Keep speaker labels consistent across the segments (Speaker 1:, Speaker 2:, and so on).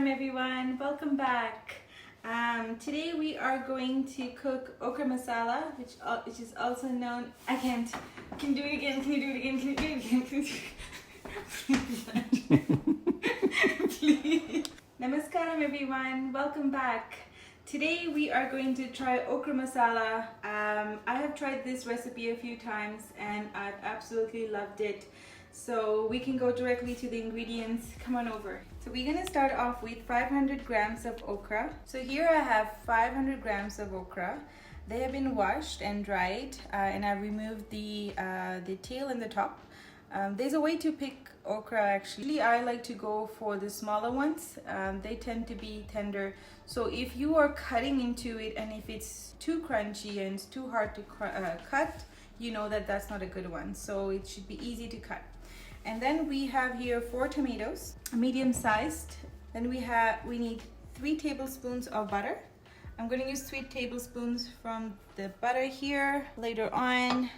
Speaker 1: Namaskaram everyone, welcome back. Today we are going to cook okra masala, which is also known, can you do it again, please. Namaskaram everyone, welcome back. Today we are going to try okra masala. I have tried this recipe a few times and I've absolutely loved it. So we can go directly to the ingredients. Come on over. So we're gonna start off with 500 grams of okra. So here I have 500 grams of okra. They have been washed and dried, and I've removed the tail and the top. There's a way to pick okra actually. I like to go for the smaller ones. They tend to be tender. So if you are cutting into it and if it's too crunchy and it's too hard to cut, you know that that's not a good one. So it should be easy to cut. And then we have here 4 tomatoes, medium sized. Then we need 3 tablespoons of butter. I'm going to use 3 tablespoons from the butter here later on.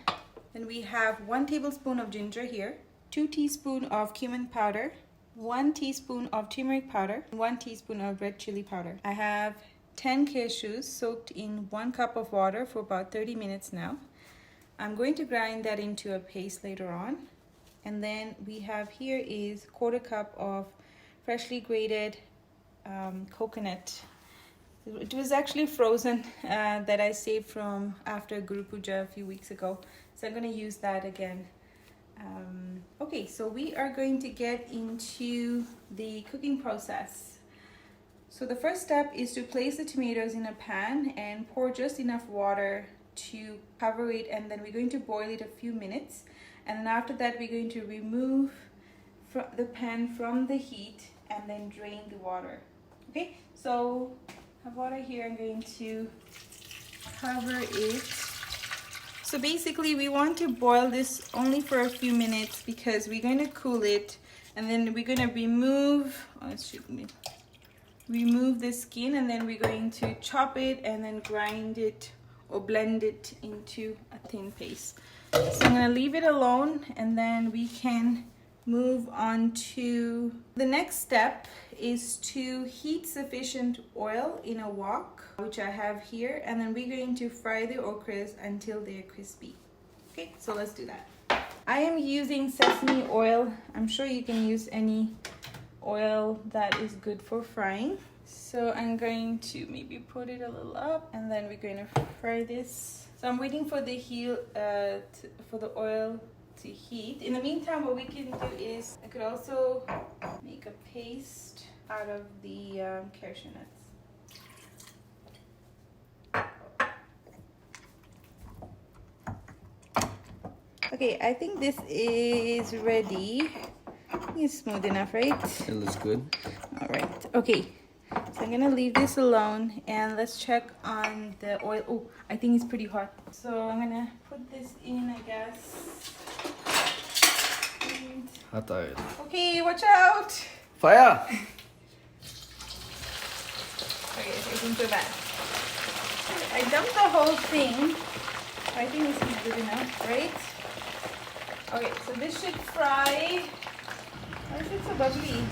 Speaker 1: Then we have 1 tablespoon of ginger here, 2 teaspoons of cumin powder, 1 teaspoon of turmeric powder, 1 teaspoon of red chili powder. I have 10 cashews soaked in 1 cup of water for about 30 minutes now. I'm going to grind that into a paste later on. And then we have here is 1/4 cup of freshly grated coconut. It was actually frozen that I saved from after Guru Puja a few weeks ago. So I'm going to use that again. Okay, so we are going to get into the cooking process. So the first step is to place the tomatoes in a pan and pour just enough water to cover it, and then we're going to boil it a few minutes. And then after that we're going to remove the pan from the heat and then drain the water. Okay, so I have water here. I'm going to cover it. So basically we want to boil this only for a few minutes because we're going to cool it, and then we're going to remove the skin, and then we're going to chop it and then grind it or blend it into a thin paste. So I'm going to leave it alone, and then we can move on to the next step is to heat sufficient oil in a wok, which I have here, and then we're going to fry the okras until they're crispy. Okay, so let's do that. I am using sesame oil. I'm sure you can use any oil that is good for frying. So I'm going to maybe put it a little up, and then we're going to fry this. So I'm waiting for the for the oil to heat. In the meantime, what we can do is I could also make a paste out of the cashew nuts. Okay, I think this is ready. It's smooth enough, right?
Speaker 2: It looks good.
Speaker 1: All right. Okay. So I'm gonna leave this alone and let's check on the oil. Oh, I think it's pretty hot. So I'm gonna put this in, I guess. And...
Speaker 2: Hot oil.
Speaker 1: Okay, watch out!
Speaker 2: Fire!
Speaker 1: Okay, I think so bad. I dumped the whole thing. I think this is good enough, right? Okay, so this should fry. Why is it so bubbly?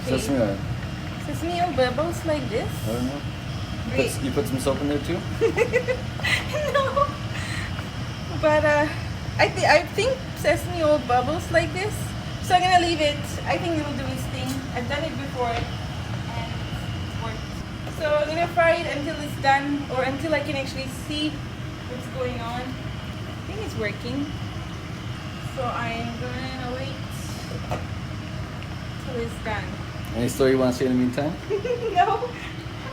Speaker 2: Sesame oil.
Speaker 1: Sesame oil bubbles like this?
Speaker 2: I don't know.
Speaker 1: Great.
Speaker 2: You put some soap in there too?
Speaker 1: No. But I think sesame oil bubbles like this. So I'm gonna leave it. I think it will do its thing. I've done it before and it's worked. So I'm gonna fry it until it's done, or until I can actually see what's going on. I think it's working. So I'm gonna wait till it's done.
Speaker 2: Any story you want to say in the meantime?
Speaker 1: No,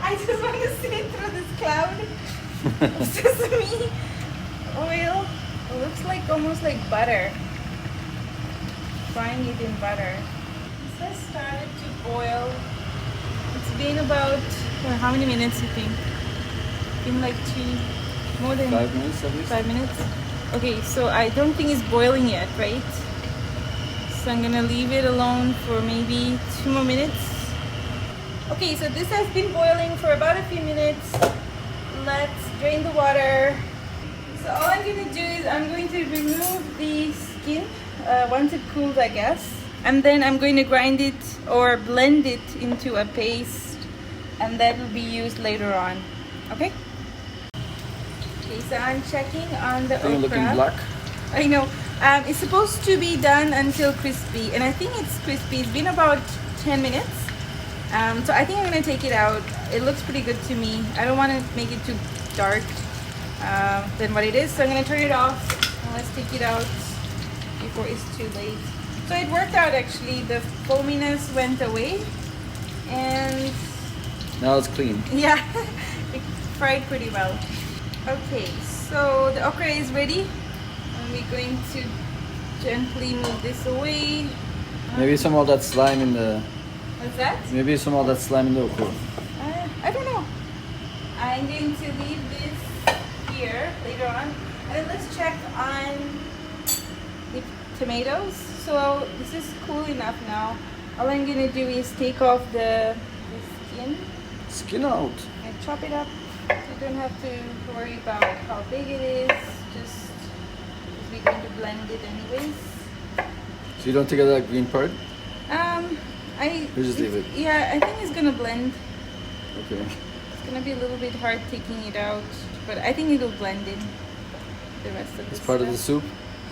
Speaker 1: I just want to see it through this cloud of sesame oil. It looks like almost like butter. Frying it in butter. This has started to boil. It's been about, how many minutes you think? Been like more than
Speaker 2: 5 minutes at least?
Speaker 1: 5 minutes? Okay, so I don't think it's boiling yet, right? So I'm gonna leave it alone for maybe 2 more minutes. Okay, so this has been boiling for about a few minutes. Let's drain the water. So all I'm gonna do is I'm going to remove the skin once it cools, I guess. and then I'm going to grind it or blend it into a paste, and that will be used later on. Okay? Okay, so I'm checking on the
Speaker 2: You're looking
Speaker 1: okra.
Speaker 2: black.
Speaker 1: I know. It's supposed to be done until crispy, and I think it's crispy. It's been about 10 minutes. So I think I'm gonna take it out. It looks pretty good to me. I don't want to make it too dark than what it is, so I'm gonna turn it off and let's take it out before it's too late. So it worked out actually. The foaminess went away, and
Speaker 2: Now it's clean.
Speaker 1: yeah, it fried pretty well. Okay, so the okra is ready, and we're going to gently move this away.
Speaker 2: Maybe some of that slime in the.
Speaker 1: What's that?
Speaker 2: Maybe some of that slime in the okra.
Speaker 1: I don't know. I'm going to leave this here later on, and then let's check on the tomatoes. So this is cool enough now. All I'm gonna do is take off the skin
Speaker 2: Skin out.
Speaker 1: and chop it up. You don't have to worry about how big it is. Just because we're going to blend it anyways.
Speaker 2: So you don't take out that green part?
Speaker 1: You
Speaker 2: just leave it.
Speaker 1: Yeah, I think it's gonna blend.
Speaker 2: Okay.
Speaker 1: It's gonna be a little bit hard taking it out, but I think it'll blend in the rest of the
Speaker 2: It's part of the soup?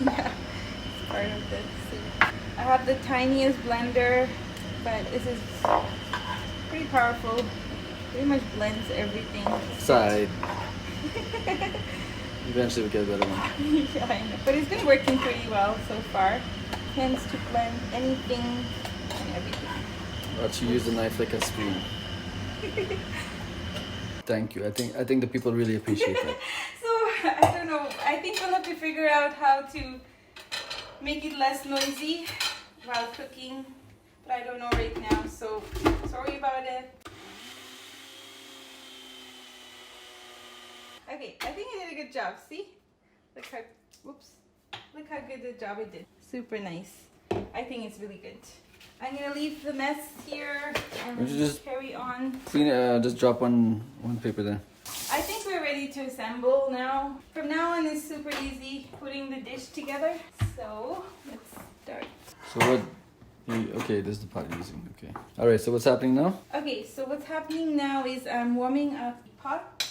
Speaker 1: Yeah, it's part of the soup. I have the tiniest blender, but this is pretty powerful. Pretty much blends everything.
Speaker 2: Side. Eventually we'll get a better one.
Speaker 1: Yeah, I know. But it's been working pretty well so far. Tends to blend anything and everything.
Speaker 2: But you use the knife like a spoon. Thank you. I think the people really appreciate that.
Speaker 1: So I don't know. I think we'll have to figure out how to make it less noisy while cooking. But I don't know right now, so sorry about it. Okay, I think I did a good job. See? Look how, whoops. Look how good the job it did. Super nice. I think it's really good. I'm gonna leave the mess here and
Speaker 2: Would you just
Speaker 1: carry on.
Speaker 2: Clean. Just drop one paper there.
Speaker 1: I think we're ready to assemble now. From now on, it's super easy putting the dish together. So let's start.
Speaker 2: So what? Okay, this is the pot you're using. Okay. All right. So what's happening now?
Speaker 1: Okay, so what's happening now is I'm warming up the pot,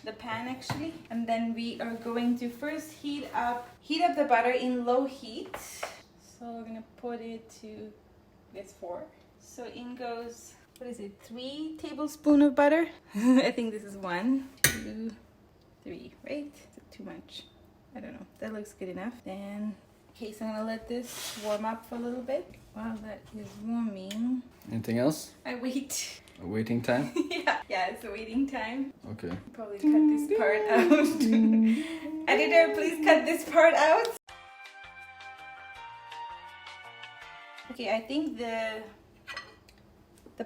Speaker 1: the pan actually, and then we are going to first heat up the butter in low heat. So we're gonna put it to, that's 4. So in goes, what is it, 3 tablespoons of butter? I think this is 1, 2, 3, right? Is it too much? I don't know. That looks good enough. Then, okay, so I'm gonna let this warm up for a little bit. While that is warming,
Speaker 2: Anything else?
Speaker 1: I wait.
Speaker 2: A waiting time?
Speaker 1: yeah, it's a waiting time.
Speaker 2: Okay.
Speaker 1: Probably cut this part out. Editor, please cut this part out. Okay, I think the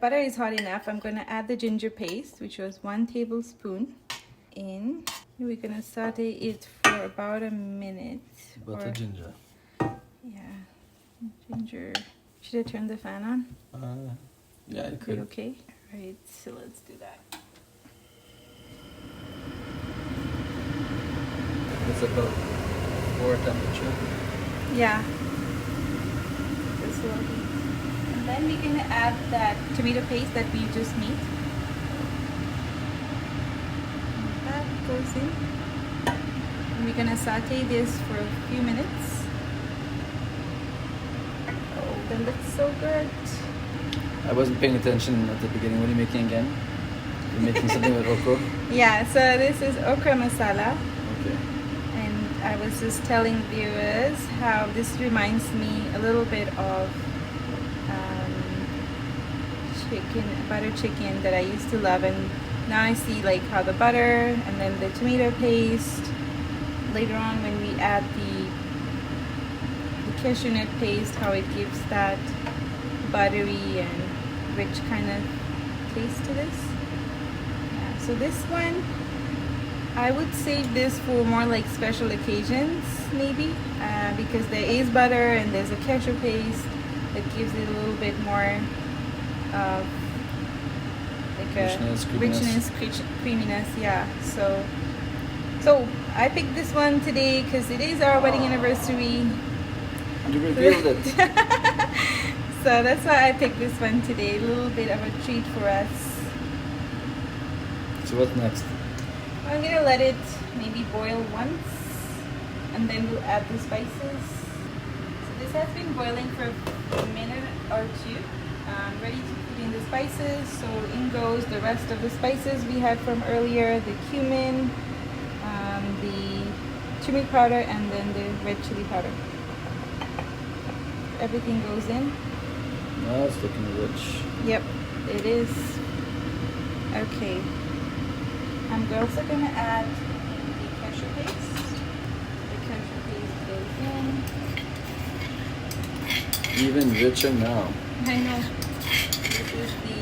Speaker 1: butter is hot enough. I'm gonna add the ginger paste, which was 1 tablespoon in. We're gonna saute it for about a minute.
Speaker 2: Butter, ginger.
Speaker 1: Yeah, ginger. Should I turn the fan on?
Speaker 2: Yeah, you
Speaker 1: Are
Speaker 2: could.
Speaker 1: you okay? Alright, so let's do that.
Speaker 2: It's about 4 temperature.
Speaker 1: Yeah. This will be. And then we're gonna add that tomato paste that we just made. And that goes in. And we're gonna saute this for a few minutes. Oh, that looks so good.
Speaker 2: I wasn't paying attention at the beginning. What are you making again? You're making something with okra?
Speaker 1: Yeah, so this is okra masala.
Speaker 2: Okay.
Speaker 1: And I was just telling viewers how this reminds me a little bit of butter chicken that I used to love, and now I see like how the butter and then the tomato paste, later on when we add the cashew nut paste, how it gives that buttery and rich kind of taste to this. Yeah, so this one I would save this for more like special occasions maybe, because there is butter and there's a cashew paste that gives it a little bit more of like a richness, creaminess. Yeah, so I picked this one today because it is our wedding anniversary.
Speaker 2: You revealed it.
Speaker 1: So that's why I picked this one today. A little bit of a treat for us.
Speaker 2: So what's next?
Speaker 1: I'm gonna let it maybe boil once, and then we'll add the spices. So this has been boiling for a minute or two. Ready to put in the spices. So in goes the rest of the spices we had from earlier: the cumin, the turmeric powder, and then the red chili powder. Everything goes in.
Speaker 2: Oh, it's looking rich.
Speaker 1: Yep, it is. Okay. I'm also gonna add the cashew paste. The cashew paste goes in.
Speaker 2: Even richer now.
Speaker 1: I know. This is the,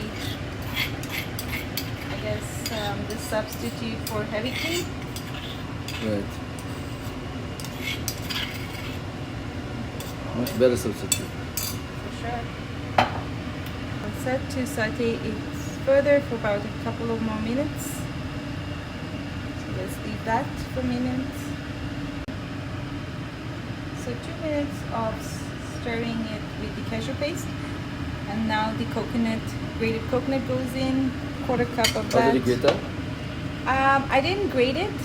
Speaker 1: I guess, the substitute for heavy cream.
Speaker 2: Right. Much better substitute.
Speaker 1: For sure. I'll set to saute it further for about a couple of more minutes. So let's leave that for a minute. So 2 minutes of stirring it with the cashew paste. And now the grated coconut goes in, 1/4 cup of that.
Speaker 2: How did you grate that?
Speaker 1: I didn't grate it.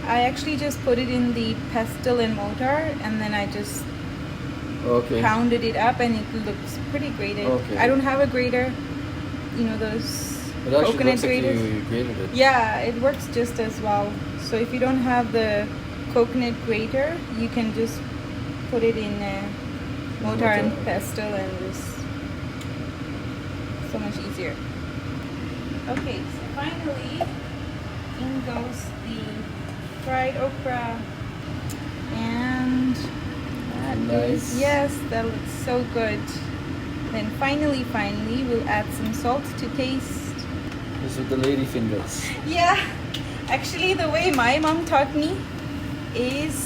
Speaker 1: I actually just put it in the pestle and mortar, and then I just pounded it up, and it looks pretty grated.
Speaker 2: Okay.
Speaker 1: I don't have a grater, you know, those
Speaker 2: It actually
Speaker 1: coconut
Speaker 2: looks like
Speaker 1: graters.
Speaker 2: you grated it.
Speaker 1: Yeah, it works just as well. So if you don't have the coconut grater, you can just put it in mortar and pestle, and just so much easier. Okay, so finally in goes the fried okra, and that
Speaker 2: Nice.
Speaker 1: yes, that looks so good. Then finally we'll add some salt to taste.
Speaker 2: This with the lady fingers.
Speaker 1: Yeah, actually the way my mom taught me is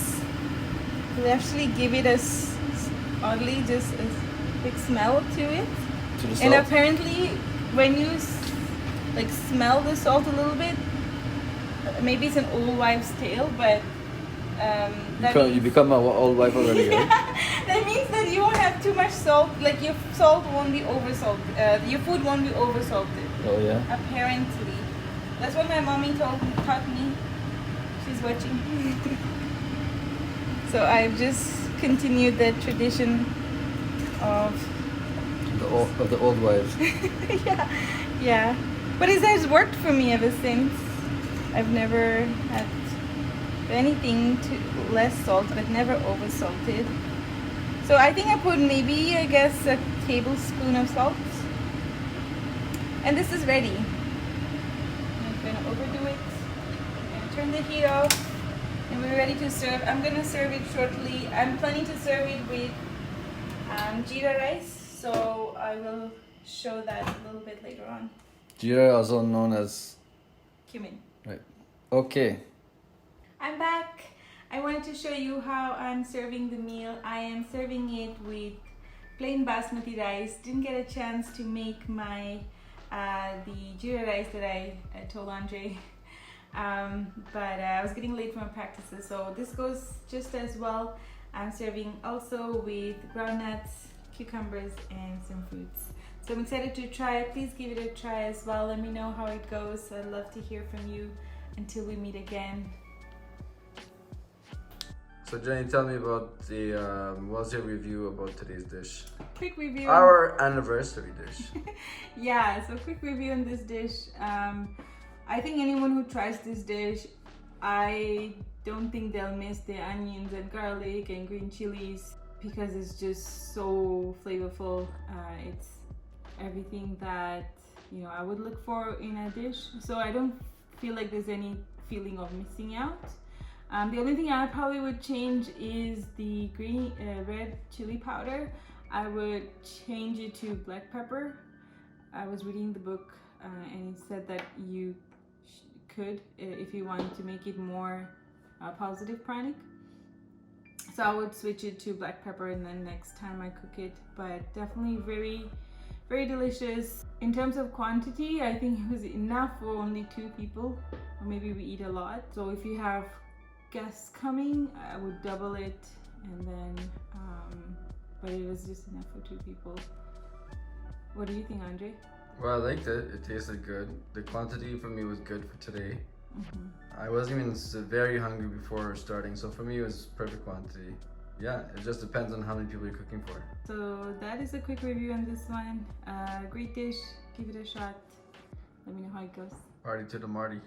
Speaker 1: to actually give it oddly just a quick smell to it.
Speaker 2: To the
Speaker 1: And
Speaker 2: salt.
Speaker 1: apparently when you like smell the salt a little bit, maybe it's an old wives' tale, but
Speaker 2: You become an old wife already, right?
Speaker 1: that means that you won't have too much salt. Like your salt won't be oversalted. Your food won't be oversalted.
Speaker 2: Oh yeah.
Speaker 1: Apparently, that's what my mommy taught me. She's watching. So I've just continued that tradition of
Speaker 2: The old wives.
Speaker 1: yeah. But it has worked for me ever since. I've never had anything less salt, but never over salted. So I think I put maybe, I guess, a tablespoon of salt. And this is ready. I'm gonna overdo it. And turn the heat off. And we're ready to serve. I'm gonna serve it shortly. I'm planning to serve it with jeera rice. So I will show that a little bit later on.
Speaker 2: Jeera, also known as
Speaker 1: Cumin.
Speaker 2: right. Okay.
Speaker 1: I'm back. I wanted to show you how I'm serving the meal. I am serving it with plain basmati rice. Didn't get a chance to make my the jeera rice that I told Andre, but I was getting late for my practices, so this goes just as well. I'm serving also with groundnuts, cucumbers, and some fruits. So I'm excited to try it. Please give it a try as well. Let me know how it goes. I'd love to hear from you. Until we meet again.
Speaker 2: So Jenny, tell me about what's your review about today's dish?
Speaker 1: Quick review.
Speaker 2: Our anniversary dish.
Speaker 1: Yeah, so quick review on this dish. I think anyone who tries this dish, I don't think they'll miss the onions and garlic and green chilies, because it's just so flavorful. It's everything that I would look for in a dish. So I don't feel like there's any feeling of missing out. The only thing I probably would change is the red chili powder. I would change it to black pepper. I was reading the book and it said that you could, if you want to make it more positive Pranic. So I would switch it to black pepper and then next time I cook it, but definitely very, very delicious. In terms of quantity, I think it was enough for only 2 people, or maybe we eat a lot. So if you have guests coming, I would double it, and then but it was just enough for 2 people. What do you think, Andre?
Speaker 3: Well, I liked it. It tasted good. The quantity for me was good for today.
Speaker 1: Mm-hmm.
Speaker 3: I wasn't even very hungry before starting, so for me it was perfect quantity. Yeah, it just depends on how many people you're cooking for.
Speaker 1: So that is a quick review on this one. Great dish. Give it a shot. Let me know how it goes.
Speaker 3: Party to the Marty.